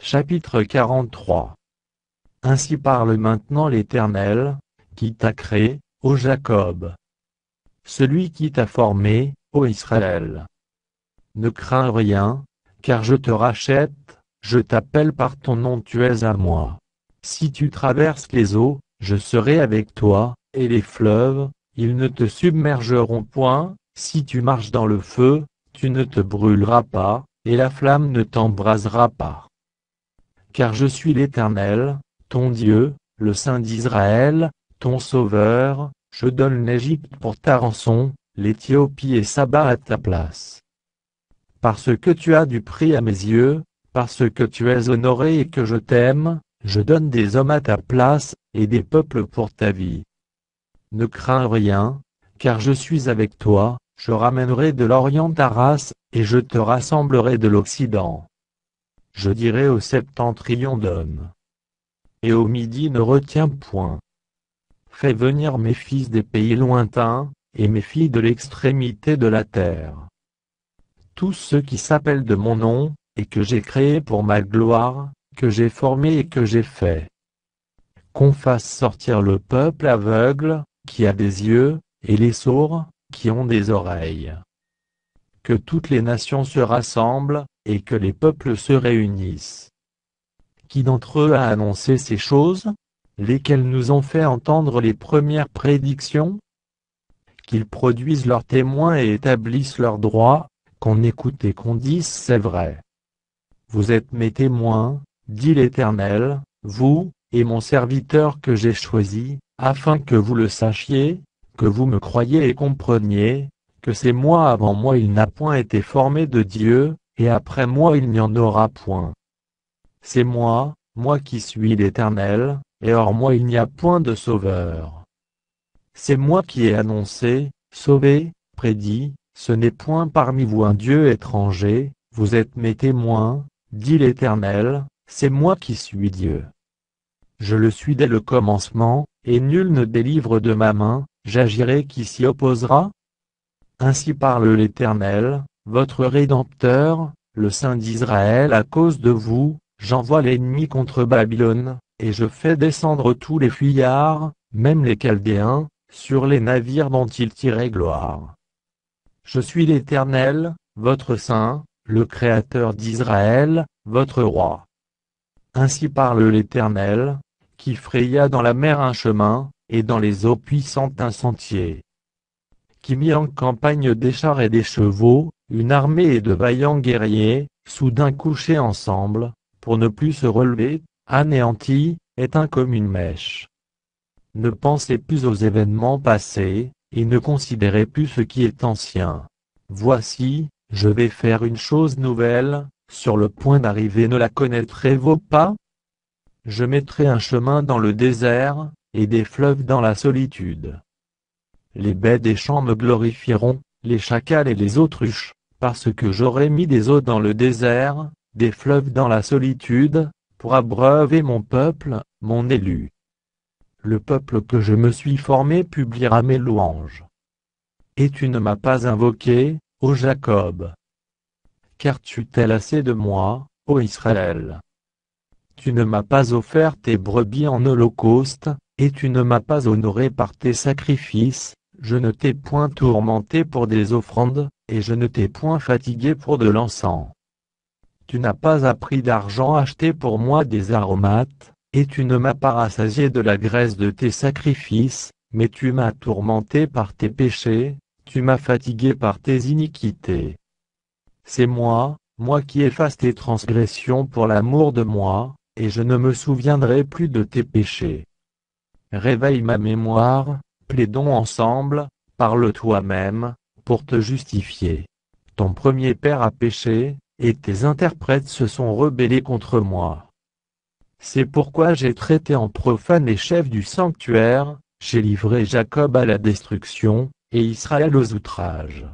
Chapitre 43. Ainsi parle maintenant l'Éternel, qui t'a créé, ô Jacob. Celui qui t'a formé, ô Israël. Ne crains rien, car je te rachète, je t'appelle par ton nom, tu es à moi. Si tu traverses les eaux, je serai avec toi, et les fleuves, ils ne te submergeront point. Si tu marches dans le feu, tu ne te brûleras pas, et la flamme ne t'embrasera pas. Car je suis l'Éternel, ton Dieu, le Saint d'Israël, ton Sauveur. Je donne l'Égypte pour ta rançon, l'Éthiopie et Saba à ta place. Parce que tu as du prix à mes yeux, parce que tu es honoré et que je t'aime, je donne des hommes à ta place, et des peuples pour ta vie. Ne crains rien, car je suis avec toi, je ramènerai de l'Orient ta race, et je te rassemblerai de l'Occident. Je dirai au septentrion donne. Et au midi ne retiens point. Fais venir mes fils des pays lointains, et mes filles de l'extrémité de la terre. Tous ceux qui s'appellent de mon nom, et que j'ai créés pour ma gloire, que j'ai formé et que j'ai fait. Qu'on fasse sortir le peuple aveugle, qui a des yeux, et les sourds, qui ont des oreilles. Que toutes les nations se rassemblent, et que les peuples se réunissent. Qui d'entre eux a annoncé ces choses, lesquelles nous ont fait entendre les premières prédictions? Qu'ils produisent leurs témoins et établissent leurs droits, qu'on écoute et qu'on dise c'est vrai. Vous êtes mes témoins, dit l'Éternel, vous, et mon serviteur que j'ai choisi, afin que vous le sachiez, que vous me croyiez et compreniez, que c'est moi avant moi il n'a point été formé de Dieu, et après moi il n'y en aura point. C'est moi, moi qui suis l'Éternel, et hors moi il n'y a point de sauveur. C'est moi qui ai annoncé, sauvé, prédit, ce n'est point parmi vous un Dieu étranger, vous êtes mes témoins, dit l'Éternel, c'est moi qui suis Dieu. Je le suis dès le commencement, et nul ne délivre de ma main, j'agirai qui s'y opposera? Ainsi parle l'Éternel, votre Rédempteur, le Saint d'Israël. À cause de vous, j'envoie l'ennemi contre Babylone, et je fais descendre tous les fuyards, même les Chaldéens, sur les navires dont ils tiraient gloire. Je suis l'Éternel, votre Saint, le Créateur d'Israël, votre Roi. Ainsi parle l'Éternel, qui fraya dans la mer un chemin, et dans les eaux puissantes un sentier. Qui mit en campagne des chars et des chevaux, une armée et de vaillants guerriers, soudain couchés ensemble, pour ne plus se relever, anéantis, éteints comme une mèche. Ne pensez plus aux événements passés, et ne considérez plus ce qui est ancien. Voici, je vais faire une chose nouvelle, sur le point d'arriver, ne la connaîtrez-vous pas? Je mettrai un chemin dans le désert, et des fleuves dans la solitude. Les bêtes des champs me glorifieront, les chacals et les autruches, parce que j'aurai mis des eaux dans le désert, des fleuves dans la solitude, pour abreuver mon peuple, mon élu. Le peuple que je me suis formé publiera mes louanges. Et tu ne m'as pas invoqué, ô Jacob. Car tu t'es lassé de moi, ô Israël. Tu ne m'as pas offert tes brebis en holocauste, et tu ne m'as pas honoré par tes sacrifices, je ne t'ai point tourmenté pour des offrandes, et je ne t'ai point fatigué pour de l'encens. Tu n'as pas à prix d'argent acheté pour moi des aromates, et tu ne m'as pas rassasié de la graisse de tes sacrifices, mais tu m'as tourmenté par tes péchés, tu m'as fatigué par tes iniquités. C'est moi, moi qui efface tes transgressions pour l'amour de moi, et je ne me souviendrai plus de tes péchés. Réveille ma mémoire, plaidons ensemble, parle toi-même, pour te justifier. Ton premier père a péché, et tes interprètes se sont rebellés contre moi. C'est pourquoi j'ai traité en profane les chefs du sanctuaire, j'ai livré Jacob à la destruction, et Israël aux outrages.